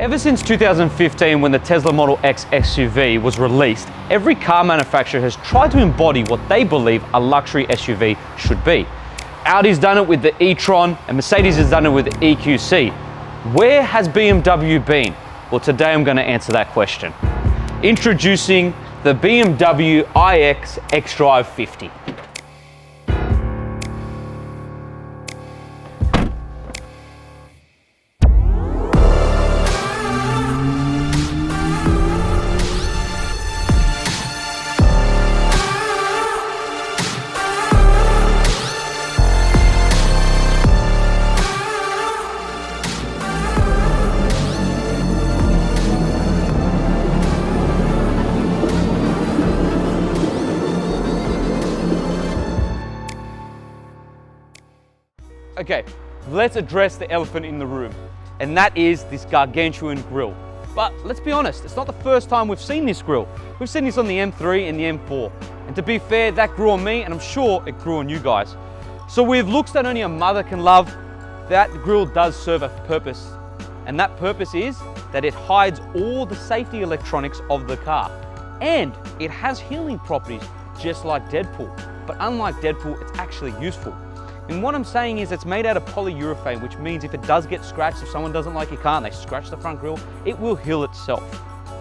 Ever since 2015, when the Tesla Model X SUV was released, every car manufacturer has tried to embody what they believe a luxury SUV should be. Audi's done it with the e-tron, and Mercedes has done it with the EQC. Where has BMW been? Well, today I'm going to answer that question. Introducing the BMW iX xDrive50. Okay, let's address the elephant in the room, and that is this gargantuan grille. But let's be honest, it's not the first time we've seen this grille. We've seen this on the M3 and the M4. And to be fair, that grew on me, and I'm sure it grew on you guys. So with looks that only a mother can love, that grille does serve a purpose. And that purpose is that it hides all the safety electronics of the car. And it has healing properties, just like Deadpool. But unlike Deadpool, it's actually useful. And what I'm saying is it's made out of polyurethane, which means if it does get scratched, if someone doesn't like your car and they scratch the front grille, it will heal itself.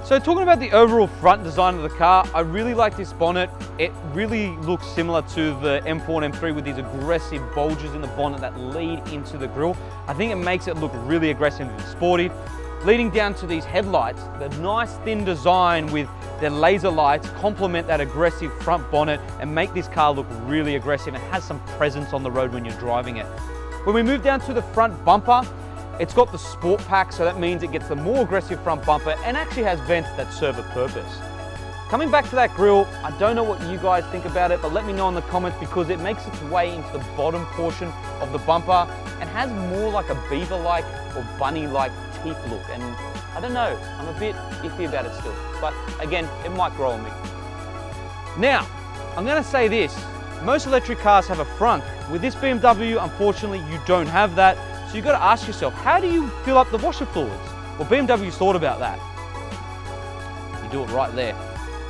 So talking about the overall front design of the car, I really like this bonnet. It really looks similar to the M4 and M3 with these aggressive bulges in the bonnet that lead into the grille. I think it makes it look really aggressive and sporty. Leading down to these headlights, the nice thin design with their laser lights complement that aggressive front bonnet and make this car look really aggressive and has some presence on the road when you're driving it. When we move down to the front bumper, it's got the sport pack, so that means it gets the more aggressive front bumper and actually has vents that serve a purpose. Coming back to that grille, I don't know what you guys think about it, but let me know in the comments because it makes its way into the bottom portion of the bumper and has more like a beaver-like or bunny-like teeth look. And I don't know, I'm a bit iffy about it still, but again, it might grow on me. Now, I'm gonna say this, most electric cars have a front. With this BMW, unfortunately, you don't have that. So you've got to ask yourself, how do you fill up the washer fluids? Well, BMW's thought about that. You do it right there.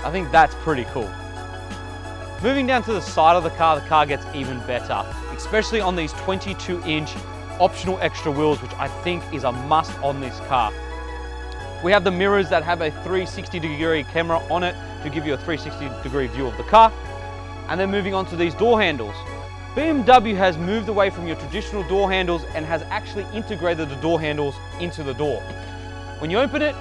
I think that's pretty cool. Moving down to the side of the car gets even better, especially on these 22-inch optional extra wheels, which I think is a must on this car. We have the mirrors that have a 360-degree camera on it to give you a 360-degree view of the car. And then moving on to these door handles. BMW has moved away from your traditional door handles and has actually integrated the door handles into the door. When you open it,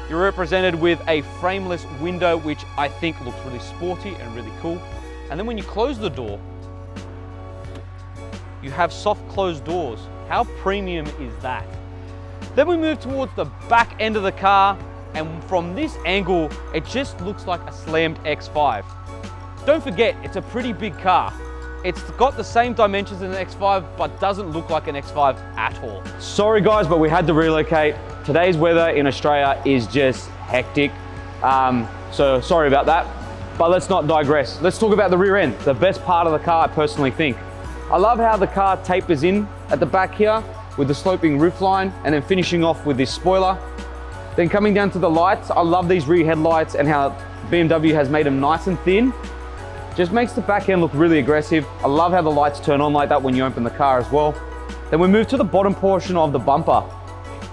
you're represented with a frameless window, which I think looks really sporty and really cool. And then when you close the door, you have soft closed doors. How premium is that? Then we move towards the back end of the car, and from this angle, it just looks like a slammed X5. Don't forget, it's a pretty big car. It's got the same dimensions as an X5, but doesn't look like an X5 at all. Sorry guys, but we had to relocate. Today's weather in Australia is just hectic. So sorry about that, but let's not digress. Let's talk about the rear end, the best part of the car, I personally think. I love how the car tapers in at the back here with the sloping roofline and then finishing off with this spoiler. Then coming down to the lights, I love these rear headlights and how BMW has made them nice and thin. Just makes the back end look really aggressive. I love how the lights turn on like that when you open the car as well. Then we move to the bottom portion of the bumper.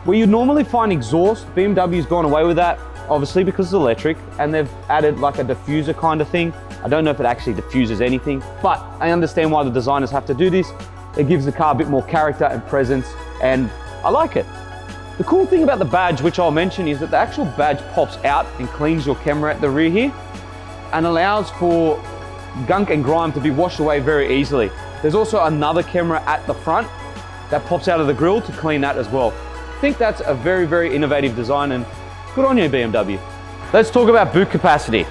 Where you normally find exhaust, BMW's gone away with that, obviously because it's electric, and they've added like a diffuser kind of thing. I don't know if it actually diffuses anything, but I understand why the designers have to do this. It gives the car a bit more character and presence, and I like it. The cool thing about the badge, which I'll mention, is that the actual badge pops out and cleans your camera at the rear here and allows for gunk and grime to be washed away very easily. There's also another camera at the front that pops out of the grille to clean that as well. I think that's a very, very innovative design, and good on you, BMW. Let's talk about boot capacity.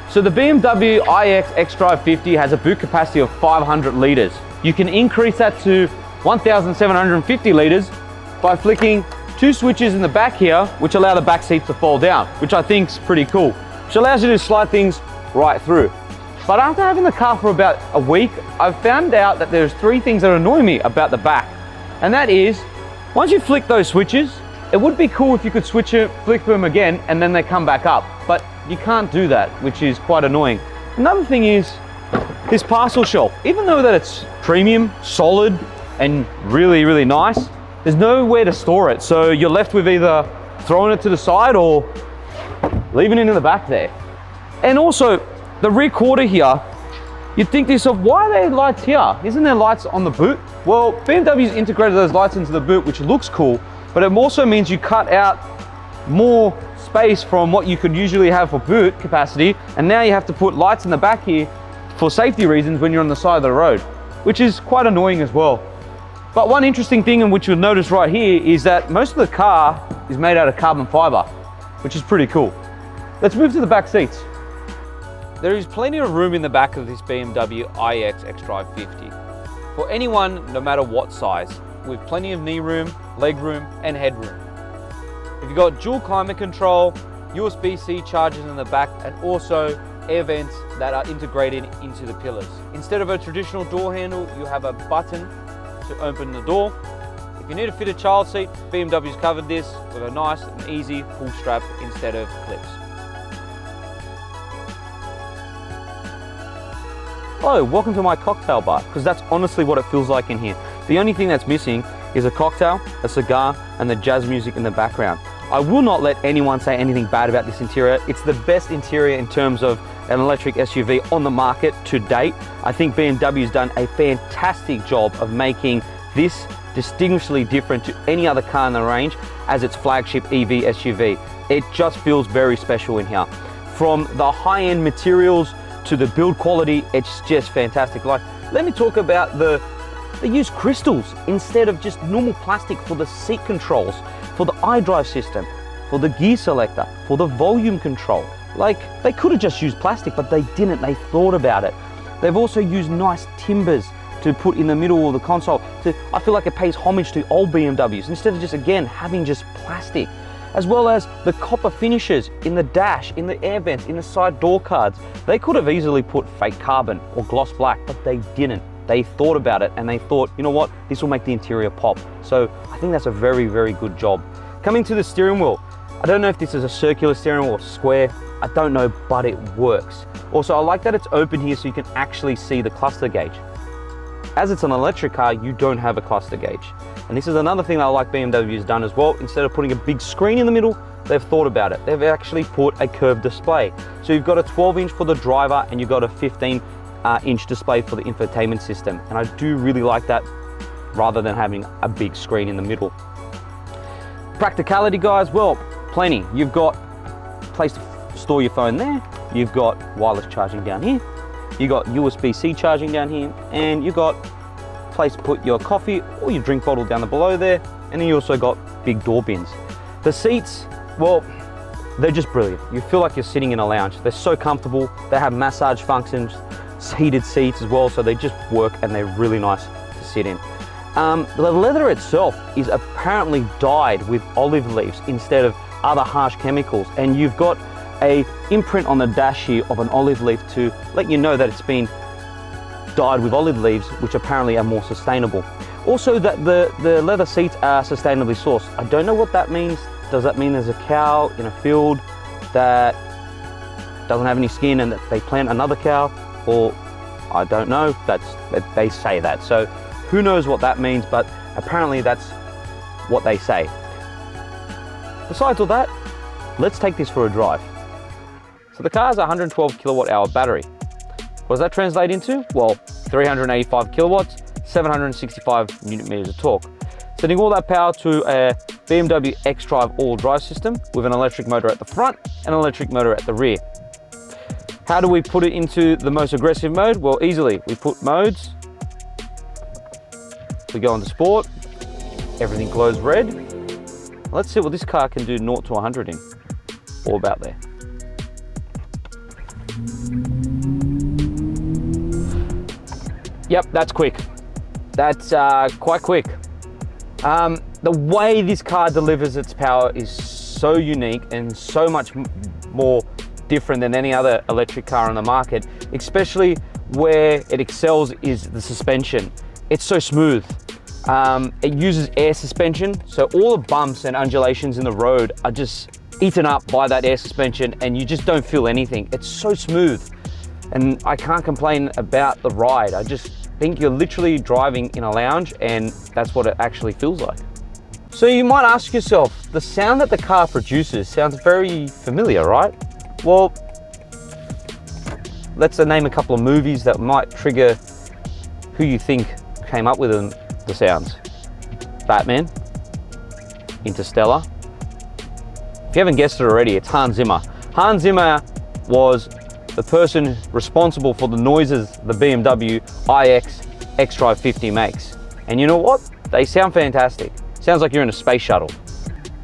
So the BMW iX xDrive50 has a boot capacity of 500 litres. You can increase that to 1,750 litres by flicking two switches in the back here, which allow the back seats to fold down, which I think is pretty cool, which allows you to slide things right through. But after having the car for about a week, I've found out that there's three things that annoy me about the back. And that is Once you flick those switches, it would be cool if you could flick them again, and then they come back up, but you can't do that, which is quite annoying. Another thing is this parcel shelf. Even though that it's premium, solid, and really, really nice, there's nowhere to store it. So you're left with either throwing it to the side or leaving it in the back there. And also, the rear quarter here, you'd think to yourself, why are there lights here? Isn't there lights on the boot? Well, BMW's integrated those lights into the boot, which looks cool, but it also means you cut out more space from what you could usually have for boot capacity, and now you have to put lights in the back here for safety reasons when you're on the side of the road, which is quite annoying as well. But one interesting thing, and which you'll notice right here, is that most of the car is made out of carbon fiber, which is pretty cool. Let's move to the back seats. There is plenty of room in the back of this BMW iX xDrive50 for anyone, no matter what size, with plenty of knee room, leg room, and headroom. You've got dual climate control, USB-C chargers in the back, and also air vents that are integrated into the pillars. Instead of a traditional door handle, you have a button to open the door. If you need to fit a child seat, BMW's covered this with a nice and easy pull strap instead of clips. Oh, welcome to my cocktail bar, because that's honestly what it feels like in here. The only thing that's missing is a cocktail, a cigar, and the jazz music in the background. I will not let anyone say anything bad about this interior. It's the best interior in terms of an electric SUV on the market to date. I think BMW's done a fantastic job of making this distinguishedly different to any other car in the range as its flagship EV SUV. It just feels very special in here. From the high-end materials to the build quality, it's just fantastic. Like, let me talk about they use crystals instead of just normal plastic for the seat controls, for the iDrive system, for the gear selector, for the volume control. Like, they could have just used plastic, but they didn't. They thought about it. They've also used nice timbers to put in the middle of the console. I feel like it pays homage to old BMWs instead of just, again, having just plastic. As well as the copper finishes in the dash, in the air vents, in the side door cards. They could have easily put fake carbon or gloss black, but they didn't. They thought about it and they thought, you know what, this will make the interior pop. So I think that's a very, very good job. Coming to the steering wheel, I don't know if this is a circular steering wheel or square, I don't know, but it works. Also, I like that it's open here so you can actually see the cluster gauge. As it's an electric car, you don't have a cluster gauge. And this is another thing that I like BMW's done as well. Instead of putting a big screen in the middle, they've thought about it. They've actually put a curved display. So you've got a 12-inch for the driver and you've got a 15-inch display for the infotainment system. And I do really like that rather than having a big screen in the middle. Practicality, guys, well, plenty. You've got a place to store your phone there. You've got wireless charging down here. You've got USB-C charging down here. And you've got place to put your coffee or your drink bottle down below there, and then you also got big door bins. The seats, well, they're just brilliant. You feel like you're sitting in a lounge. They're so comfortable. They have massage functions, heated seats as well, so they just work and they're really nice to sit in. The leather itself is apparently dyed with olive leaves instead of other harsh chemicals, and you've got a imprint on the dash here of an olive leaf to let you know that it's been dyed with olive leaves, which apparently are more sustainable. Also, that the leather seats are sustainably sourced. I don't know what that means. Does that mean there's a cow in a field that doesn't have any skin and that they plant another cow? Or I don't know. They say that. So who knows what that means, but apparently that's what they say. Besides all that, let's take this for a drive. So the car's a 112 kilowatt hour battery. What does that translate into? Well, 385 kilowatts, 765 Newton meters of torque. Sending all that power to a BMW xDrive all drive system with an electric motor at the front and an electric motor at the rear. How do we put it into the most aggressive mode? Well, easily. We put modes. We go into sport. Everything glows red. Let's see what this car can do 0 to 100 in. All about there. Yep, that's quick. That's quite quick. The way this car delivers its power is so unique and so much more different than any other electric car on the market, especially where it excels is the suspension. It's so smooth. It uses air suspension, so all the bumps and undulations in the road are just eaten up by that air suspension and you just don't feel anything. It's so smooth and I can't complain about the ride. I just think you're literally driving in a lounge and that's what it actually feels like. So you might ask yourself, the sound that the car produces sounds very familiar, right? Well, let's name a couple of movies that might trigger who you think came up with the sounds. Batman, Interstellar. If you haven't guessed it already, it's Hans Zimmer. Hans Zimmer was the person responsible for the noises the BMW iX xDrive50 makes. And you know what? They sound fantastic. Sounds like you're in a space shuttle.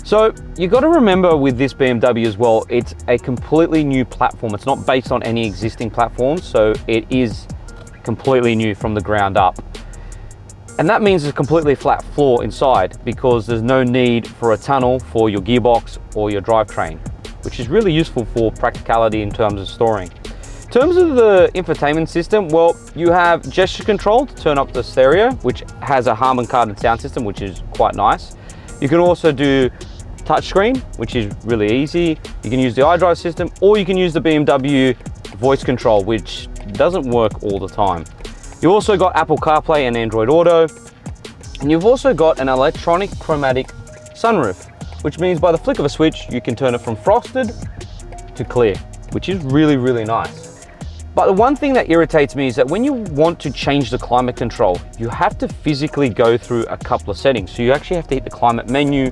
So you got to remember with this BMW as well, it's a completely new platform. It's not based on any existing platforms, so it is completely new from the ground up. And that means it's a completely flat floor inside because there's no need for a tunnel for your gearbox or your drivetrain, which is really useful for practicality in terms of storing. In terms of the infotainment system, well, you have gesture control to turn up the stereo, which has a Harman Kardon sound system, which is quite nice. You can also do touchscreen, which is really easy. You can use the iDrive system, or you can use the BMW voice control, which doesn't work all the time. You also got Apple CarPlay and Android Auto, and you've also got an electronic chromatic sunroof, which means by the flick of a switch, you can turn it from frosted to clear, which is really, really nice. But the one thing that irritates me is that when you want to change the climate control, you have to physically go through a couple of settings. So you actually have to hit the climate menu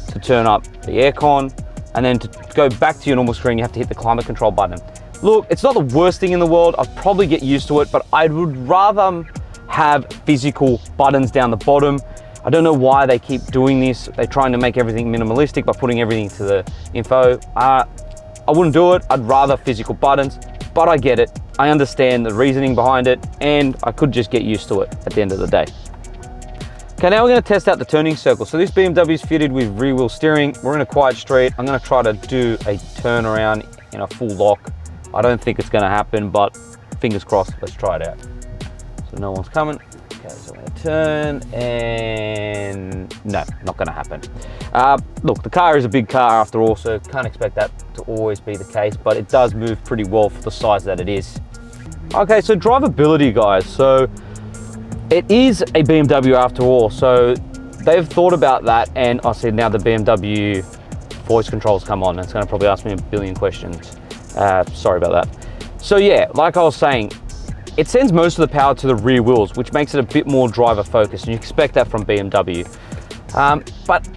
to turn up the aircon, and then to go back to your normal screen, you have to hit the climate control button. Look, it's not the worst thing in the world. I'd probably get used to it, but I would rather have physical buttons down the bottom. I don't know why they keep doing this. They're trying to make everything minimalistic by putting everything to the info. I wouldn't do it. I'd rather physical buttons, but I get it. I understand the reasoning behind it, and I could just get used to it at the end of the day. Okay, now we're going to test out the turning circle. So this BMW is fitted with rear wheel steering. We're in a quiet street. I'm going to try to do a turnaround in a full lock. I don't think it's going to happen, but fingers crossed. Let's try it out. So no one's coming. Okay, so I'm going to turn, and no, not going to happen. Look, the car is a big car after all, so can't expect that to always be the case, but it does move pretty well for the size that it is. Okay, so drivability, guys. So it is a BMW after all, so they've thought about that, and I said now the BMW voice controls come on, and it's going to probably ask me a billion questions. Sorry about that. So yeah, like I was saying, it sends most of the power to the rear wheels, which makes it a bit more driver focused, and you expect that from BMW. But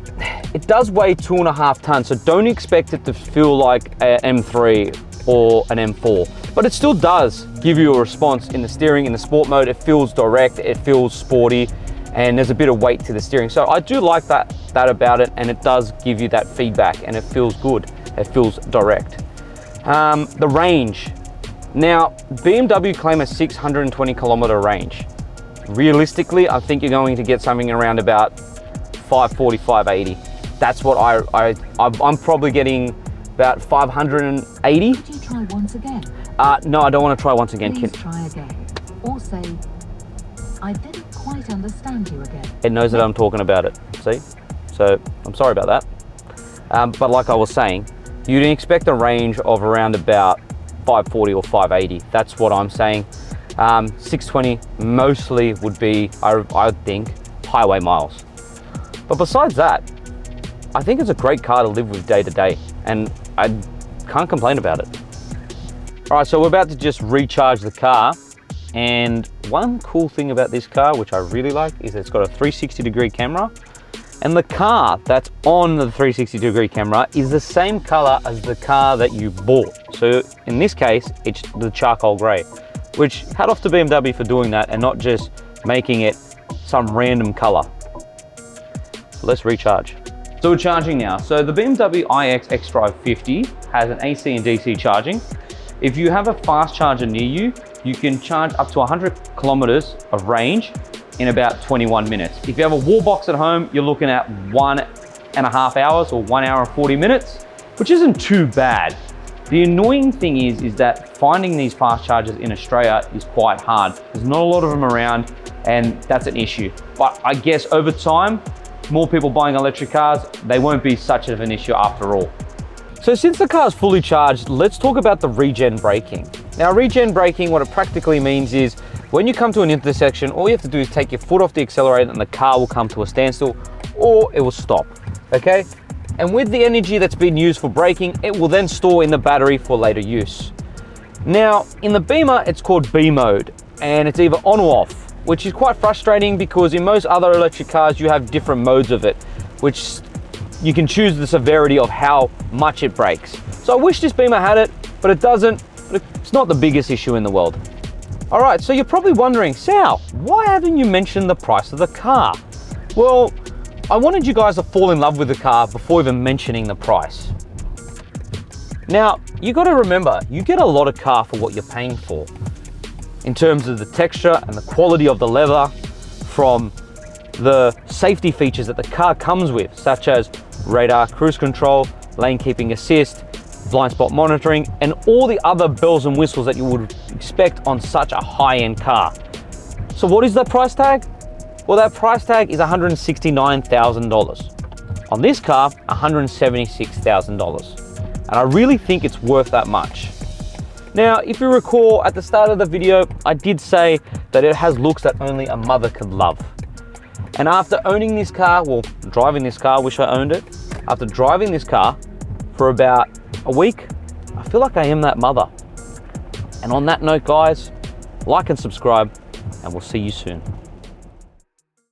it does weigh 2.5 tons, so don't expect it to feel like an M3 or an M4. But it still does give you a response in the steering. In the sport mode, it feels direct, it feels sporty, and there's a bit of weight to the steering. So I do like that about it, and it does give you that feedback, and it feels good. It feels direct. The range. Now, BMW claim a 620 kilometer range. Realistically, I think you're going to get something around about 540, 580. That's what I'm probably getting about 580. Could you try once again? No, I don't want to try once again. Please try again. Or say, I didn't quite understand you again. It knows that I'm talking about it, see? So I'm sorry about that. But like I was saying, you'd expect a range of around about 540 or 580. That's what I'm saying. 620 mostly would be, I would think, highway miles. But besides that, I think it's a great car to live with day to day, and I can't complain about it. All right, so we're about to just recharge the car. And one cool thing about this car, which I really like, is it's got a 360-degree camera. And the car that's on the 360-degree camera is the same color as the car that you bought. So in this case, it's the charcoal gray, which hat off to BMW for doing that and not just making it some random color. So let's recharge. So we're charging now. So the BMW iX xDrive50 has an AC and DC charging. If you have a fast charger near you, you can charge up to 100 kilometers of range in about 21 minutes. If you have a wall box at home, you're looking at 1.5 hours or 1 hour and 40 minutes, which isn't too bad. The annoying thing is that finding these fast chargers in Australia is quite hard. There's not a lot of them around, and that's an issue. But I guess over time, more people buying electric cars, they won't be such of an issue after all. So since the car is fully charged, let's talk about the regen braking. Now, regen braking, what it practically means is when you come to an intersection, all you have to do is take your foot off the accelerator and the car will come to a standstill, or it will stop, okay? And with the energy that's been used for braking, it will then store in the battery for later use. Now, in the Beamer, it's called B mode, and it's either on or off, which is quite frustrating because in most other electric cars, you have different modes of it, which you can choose the severity of how much it brakes. So I wish this Beamer had it, but it doesn't. It's not the biggest issue in the world. All right, so you're probably wondering, Sal, why haven't you mentioned the price of the car? Well, I wanted you guys to fall in love with the car before even mentioning the price. Now, you got to remember, you get a lot of car for what you're paying for in terms of the texture and the quality of the leather, from the safety features that the car comes with, such as radar, cruise control, lane keeping assist, blind spot monitoring, and all the other bells and whistles that you would expect on such a high-end car. So what is the price tag? Well, that price tag is $169,000. On this car, $176,000. And I really think it's worth that much. Now, if you recall at the start of the video, I did say that it has looks that only a mother could love. And after owning this car, well, driving this car, wish I owned it. After driving this car for about a week, I feel like I am that mother. And on that note, guys, like and subscribe, and we'll see you soon.